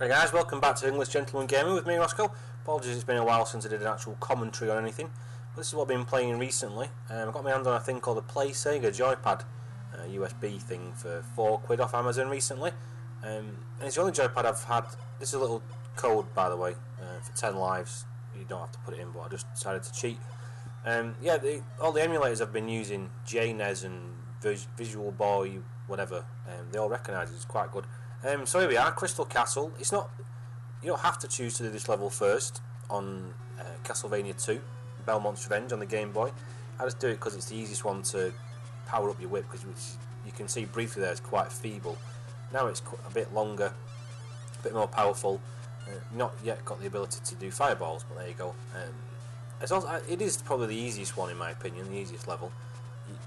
Hey guys, welcome back to English Gentleman Gaming with me, Roscoe. Apologies, it's been a while since I did an actual commentary on anything. But this is what I've been playing recently. I've got my hand on a thing called a Play Sega joypad, a USB thing for £4 off Amazon recently. And it's the only joypad I've had. This is a little code, by the way, for 10 lives. You don't have to put it in, but I just decided to cheat. All the emulators I've been using, JNES and Visual Boy, whatever, they all recognise it's quite good. So here we are, Crystal Castle. It's not, you don't have to choose to do this level first on Castlevania 2, Belmont's Revenge on the Game Boy. I just do it because it's the easiest one to power up your whip, because you can see briefly there it's quite feeble. Now it's a bit longer, a bit more powerful. Not yet got the ability to do fireballs, but there you go. It is probably the easiest one in my opinion, the easiest level.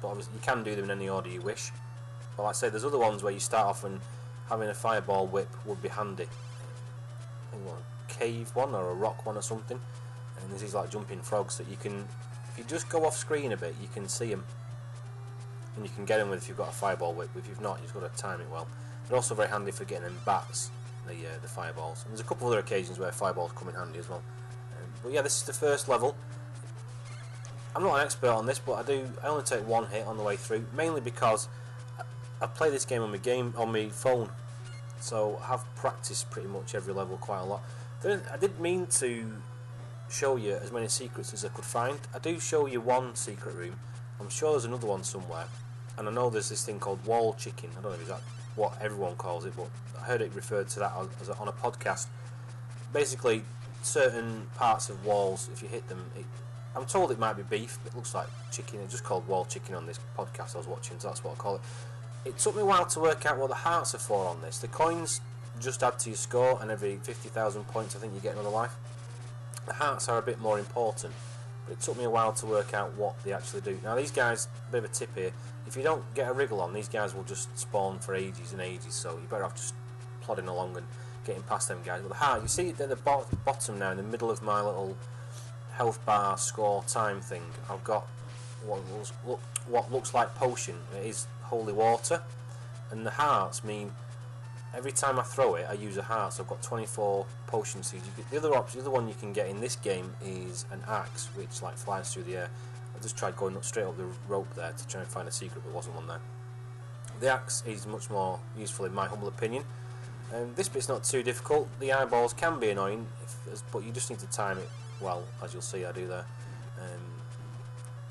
But obviously you can do them in any order you wish. But like I say, there's other ones where you start off and having a fireball whip would be handy. I think a cave one or a rock one or something. And this is like jumping frogs that you can, if you just go off screen a bit, you can see them. And you can get them with if you've got a fireball whip. If you've not, you've got to time it well. They're also very handy for getting them bats, the fireballs. And there's a couple of other occasions where fireballs come in handy as well. But yeah, this is the first level. I'm not an expert on this, but I only take one hit on the way through, mainly because I play this game on my phone, so I have practiced pretty much every level quite a lot. I didn't mean to show you as many secrets as I could find. I do show you one secret room. I'm sure there's another one somewhere, and I know there's this thing called wall chicken. I don't know if that's what everyone calls it, but I heard it referred to that on a podcast. Basically, certain parts of walls, if you hit them, I'm told it might be beef, but it looks like chicken. It's just called wall chicken on this podcast I was watching, so that's what I call it. It took me a while to work out what the hearts are for on this. The coins just add to your score, and every 50,000 points I think you get another life. The hearts are a bit more important, but it took me a while to work out what they actually do. Now these guys, a bit of a tip here, if you don't get a wriggle on, these guys will just spawn for ages and ages, so you better off just plodding along and getting past them guys. But the heart, you see at the bottom now, in the middle of my little health bar score time thing, I've got what looks like potion. It is holy water, and the hearts mean every time I throw it I use a heart, so I've got 24 potion seeds. The other one you can get in this game is an axe, which like flies through the air. I just tried going straight up the rope there to try and find a secret, but there wasn't one there. The axe is much more useful in my humble opinion. This bit's not too difficult. The eyeballs can be annoying, but you just need to time it well, as you'll see I do there.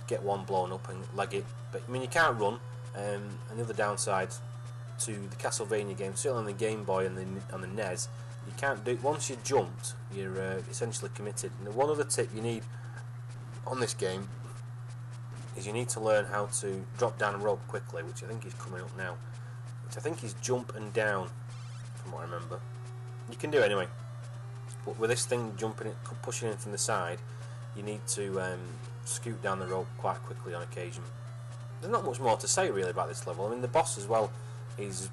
Get one blown up and leg it, but I mean you can't run. Another downside to the Castlevania game, certainly on the Game Boy and on the NES, you can't do it. Once you've jumped, you're essentially committed. And one other tip you need on this game is you need to learn how to drop down a rope quickly, which I think is coming up now, which I think is jump and down from what I remember. You can do it anyway, but with this thing jumping it, pushing in from the side, you need to scoot down the rope quite quickly on occasion. There's not much more to say really about this level. I mean, the boss as well is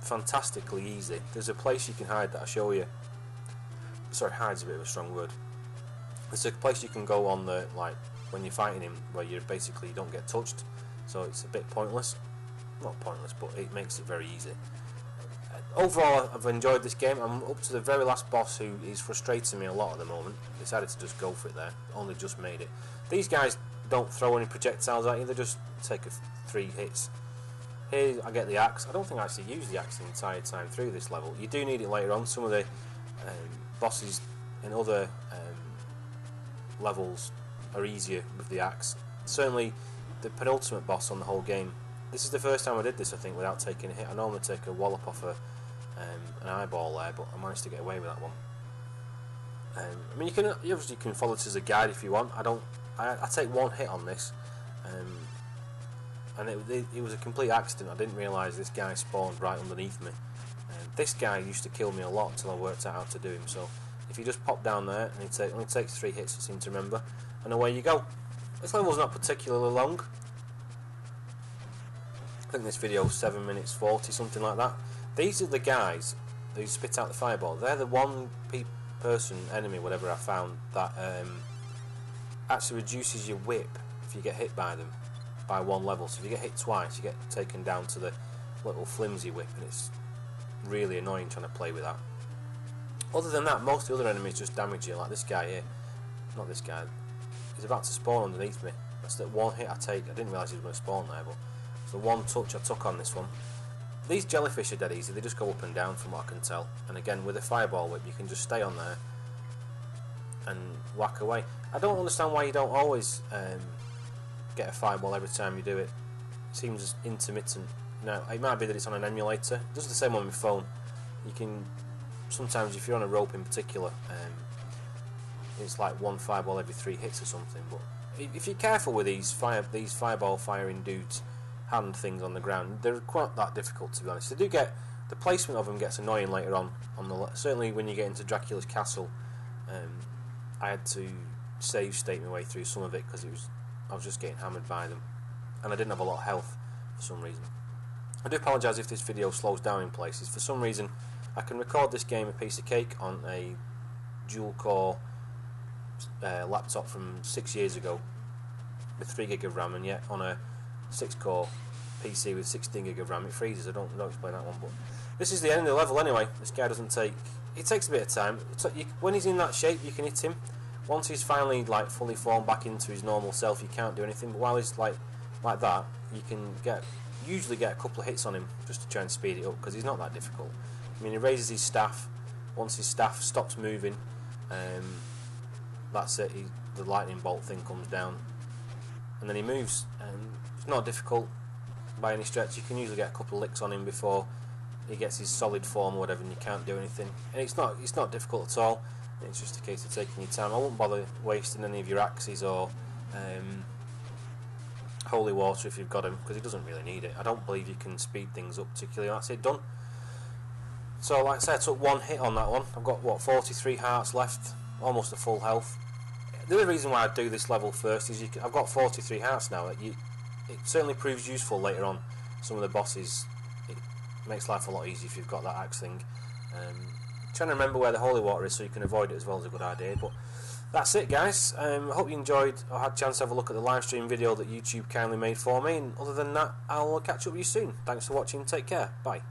fantastically easy. There's a place you can hide that I'll show you. Sorry, hide's a bit of a strong word. There's a place you can go on the, like, when you're fighting him, where you basically don't get touched, so it's a bit pointless. Not pointless, but it makes it very easy. Overall, I've enjoyed this game. I'm up to the very last boss, who is frustrating me a lot at the moment. Decided to just go for it there. Only just made it. These guys don't throw any projectiles at you, they just take 3 hits. Here I get the axe. I don't think I actually use the axe the entire time through this level. You do need it later on. Some of the bosses in other levels are easier with the axe. Certainly the penultimate boss on the whole game. This is the first time I did this, I think, without taking a hit. I normally take a wallop off an eyeball there, but I managed to get away with that one. I mean, you obviously can follow this as a guide if you want. I take one hit on this, and it was a complete accident. I didn't realise this guy spawned right underneath me. This guy used to kill me a lot until I worked out how to do him. So if you just pop down there, and it only takes 3 hits, I seem to remember, and away you go. This level's not particularly long. I think this video is 7 minutes 40, something like that. These are the guys who spit out the fireball. They're the one person enemy, whatever I found, that actually reduces your whip if you get hit by them by 1 level. So if you get hit twice, you get taken down to the little flimsy whip, and it's really annoying trying to play with that. Other than that, most of the other enemies just damage you, like this guy here. Not this guy. He's about to spawn underneath me. That's the one hit I take. I didn't realise he was going to spawn there, but it's the one touch I took on this one. These jellyfish are dead easy. They just go up and down from what I can tell. And again, with a fireball whip, you can just stay on there and whack away. I don't understand why you don't always get a fireball every time you do it. It seems intermittent. Now, it might be that it's on an emulator. It does the same on my phone. You can sometimes, if you're on a rope in particular, it's like one fireball every 3 hits or something. But if you're careful with these fireball firing dudes, hand things on the ground, they're quite that difficult, to be honest. They do get, the placement of them gets annoying later on the certainly when you get into Dracula's castle. I had to save state my way through some of it because I was just getting hammered by them, and I didn't have a lot of health for some reason. I do apologise if this video slows down in places. For some reason, I can record this game a piece of cake on a dual core laptop from 6 years ago with 3 gig of RAM, and yet on a 6 core PC with 16 gig of RAM it freezes. I don't explain that one, but this is the end of the level anyway. This guy doesn't take, it takes a bit of time. When he's in that shape you can hit him. Once he's finally like fully formed back into his normal self, you can't do anything, but while he's like that, you can usually get a couple of hits on him just to try and speed it up, because he's not that difficult. I mean, he raises his staff. Once his staff stops moving, that's it, the lightning bolt thing comes down and then he moves, and it's not difficult by any stretch. You can usually get a couple of licks on him before he gets his solid form or whatever, and you can't do anything. And it's not difficult at all. It's just a case of taking your time. I won't bother wasting any of your axes or holy water if you've got him, because he doesn't really need it. I don't believe you can speed things up particularly. That's it, done. So like I said, I took 1 hit on that one. I've got, what, 43 hearts left, almost a full health. The other reason why I do this level first is I've got 43 hearts now. It certainly proves useful later on. Some of the bosses, it makes life a lot easier if you've got that axe thing. Trying to remember where the holy water is so you can avoid it as well is a good idea. But that's it, guys. I hope you enjoyed or had a chance to have a look at the live stream video that YouTube kindly made for me. And other than that, I'll catch up with you soon. Thanks for watching. Take care. Bye.